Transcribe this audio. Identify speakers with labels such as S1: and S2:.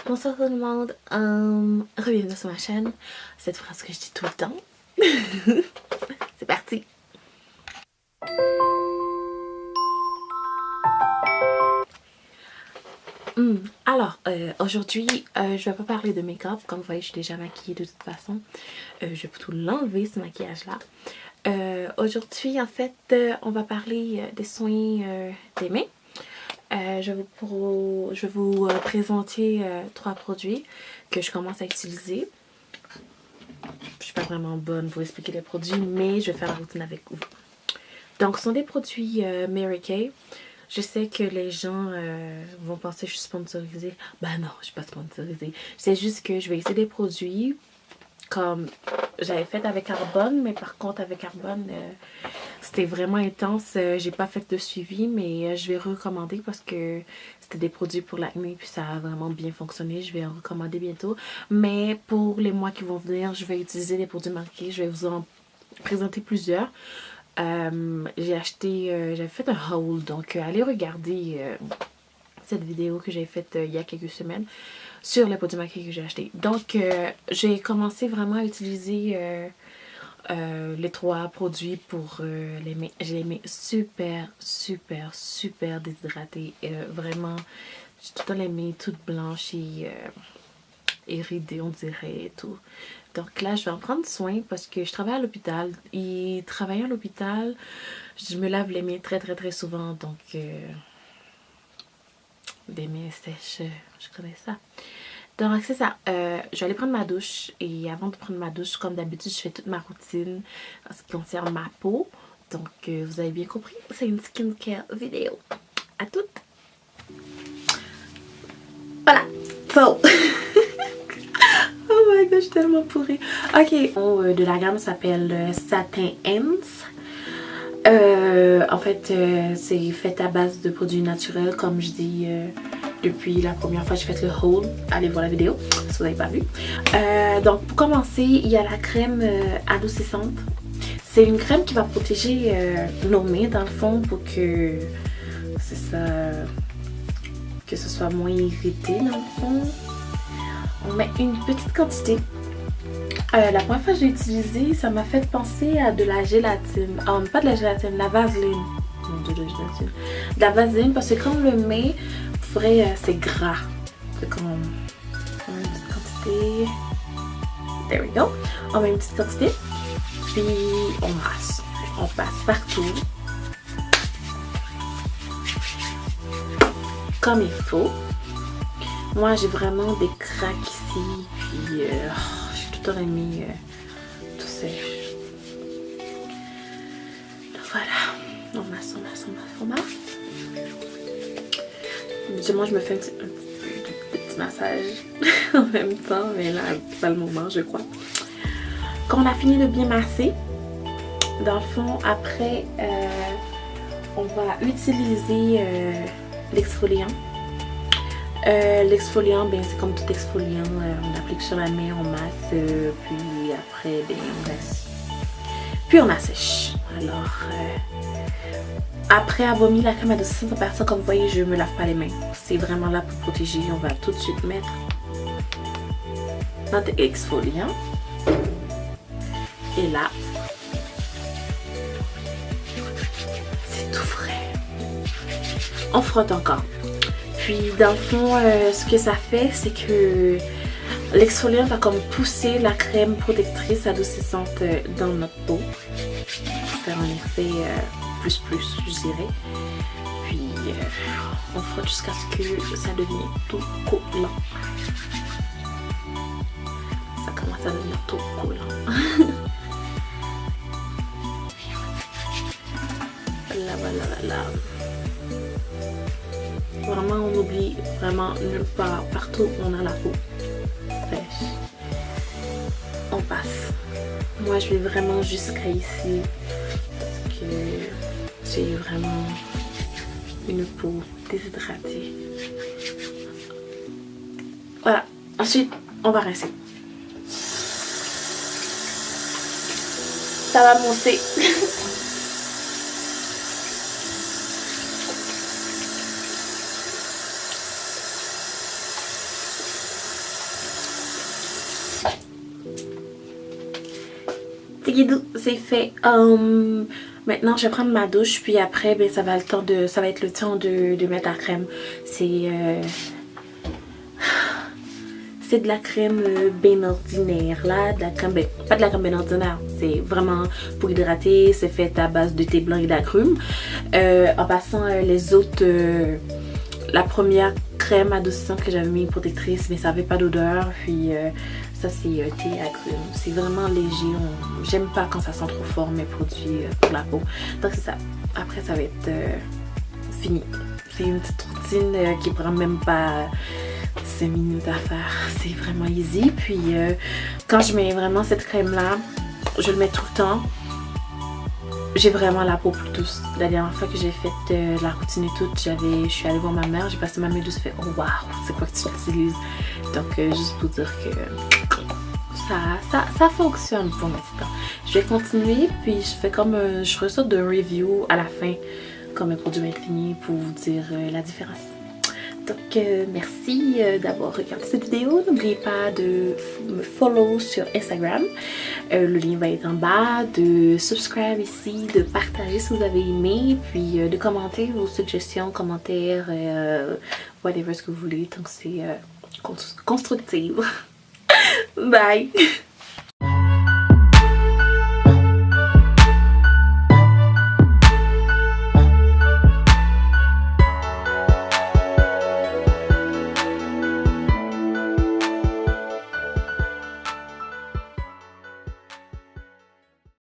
S1: Bonsoir tout le monde, bienvenue sur ma chaîne. Cette phrase que je dis tout le temps. C'est parti. Alors, aujourd'hui, je vais pas parler de make-up. Comme vous voyez, je suis déjà maquillée de toute façon. Je vais plutôt l'enlever, ce maquillage-là. Aujourd'hui, en fait, on va parler des soins des mains. Je vais vous présenter 3 produits que je commence à utiliser. Je suis pas vraiment bonne pour expliquer les produits, mais je vais faire la routine avec vous. Donc, ce sont des produits Mary Kay. Je sais que les gens vont penser que je suis sponsorisée. Ben non, je suis pas sponsorisée. C'est juste que je vais essayer des produits comme j'avais fait avec Arbonne, mais par contre avec Arbonne, c'était vraiment intense. J'ai pas fait de suivi, mais je vais recommander parce que c'était des produits pour l'acné puis ça a vraiment bien fonctionné. Je vais en recommander bientôt. Mais pour les mois qui vont venir, je vais utiliser des produits marqués. Je vais vous en présenter plusieurs. J'avais fait un haul, donc allez regarder cette vidéo que j'ai faite il y a quelques semaines sur les produits maquillés que j'ai achetés. Donc j'ai commencé vraiment à utiliser les 3 produits pour les mains. J'ai les mains super déshydratées. Vraiment, j'ai tout le temps les mains toutes blanches et ridées, on dirait, et tout. Donc là, je vais en prendre soin parce que je travaille à l'hôpital. Et travaillant à l'hôpital, je me lave les mains très souvent. Donc, des mains sèches, je connais ça. Donc, c'est ça. Je vais aller prendre ma douche. Et avant de prendre ma douche, comme d'habitude, je fais toute ma routine en ce qui concerne ma peau. Donc, vous avez bien compris, c'est une skincare vidéo. À toutes! Voilà! So! Oh my god, je suis tellement pourrie. Ok, de la gamme s'appelle Satin Ends. En fait, c'est fait à base de produits naturels, comme je dis depuis la première fois que j'ai fait le haul. Allez voir la vidéo si vous n'avez pas vu. Donc, pour commencer, il y a la crème adoucissante. C'est une crème qui va protéger nos mains, dans le fond, pour que ce soit moins irrité, dans le fond. On met une petite quantité. La première fois que j'ai utilisé, ça m'a fait penser à de la gélatine. Pas de la gélatine, la vaseline. Mon dieu, de la gélatine. De la vaseline, parce que quand on le met, vrai, c'est gras. C'est comme on met une petite quantité. There we go. On met une petite quantité. Puis on masse. On passe partout. Comme il faut. Moi, j'ai vraiment des craques ici. Puis j'ai tout le temps les mains tout sèches. Donc voilà. On masse. Moi, je me fais un petit massage en même temps. Mais là, c'est pas le moment, je crois. Quand on a fini de bien masser, dans le fond, après, on va utiliser l'exfoliant. L'exfoliant, ben, c'est comme tout exfoliant, on applique sur la main, on masse, puis après, ben, on laisse. Puis on assèche. Alors, après avoir mis la crème adoucissante, à partir, comme vous voyez, je me lave pas les mains. C'est vraiment là pour protéger. On va tout de suite mettre notre exfoliant. Et là, c'est tout frais. On frotte encore. Puis dans le fond, ce que ça fait, c'est que l'exfoliant va comme pousser la crème protectrice adoucissante dans notre peau. Pour faire un effet plus, je dirais. Puis on frotte jusqu'à ce que ça devienne tout collant. Ça commence à devenir tout collant. Voilà. Vraiment, on oublie vraiment nulle part, partout où on a la peau fraîche. On passe. Moi, je vais vraiment jusqu'à ici parce que j'ai vraiment une peau déshydratée. Voilà. Ensuite, on va rincer. Ça va monter. il est doux, c'est fait. Maintenant je vais prendre ma douche puis après ben, ça va être le temps de mettre la crème. C'est de la crème bien ordinaire là, de la crème, ben, pas de la crème bien ordinaire, c'est vraiment pour hydrater, c'est fait à base de thé blanc et d'agrumes. En passant les autres, la première crème adoucissante que j'avais mis protectrice, mais ça avait pas d'odeur, puis ça c'est thé agrumes, c'est vraiment léger, j'aime pas quand ça sent trop fort mes produits pour la peau, donc c'est ça, après ça va être fini. C'est une petite routine qui prend même pas 5 minutes à faire, c'est vraiment easy. Puis quand je mets vraiment cette crème là, je le mets tout le temps. J'ai vraiment la peau plus douce. La dernière fois que j'ai fait la routine et tout, je suis allée voir ma mère, j'ai passé ma main douce, fait oh waouh, c'est quoi que tu utilises? Donc juste pour dire que ça fonctionne pour l'instant. Je vais continuer, puis je fais comme je ressors de review à la fin quand mes produits vont être finis pour vous dire la différence. Donc merci d'avoir regardé cette vidéo. N'oubliez pas de me follow sur Instagram. Le lien va être en bas. De subscribe ici, de partager si vous avez aimé. Puis de commenter vos suggestions, commentaires, whatever ce que vous voulez. Donc c'est constructif. Bye!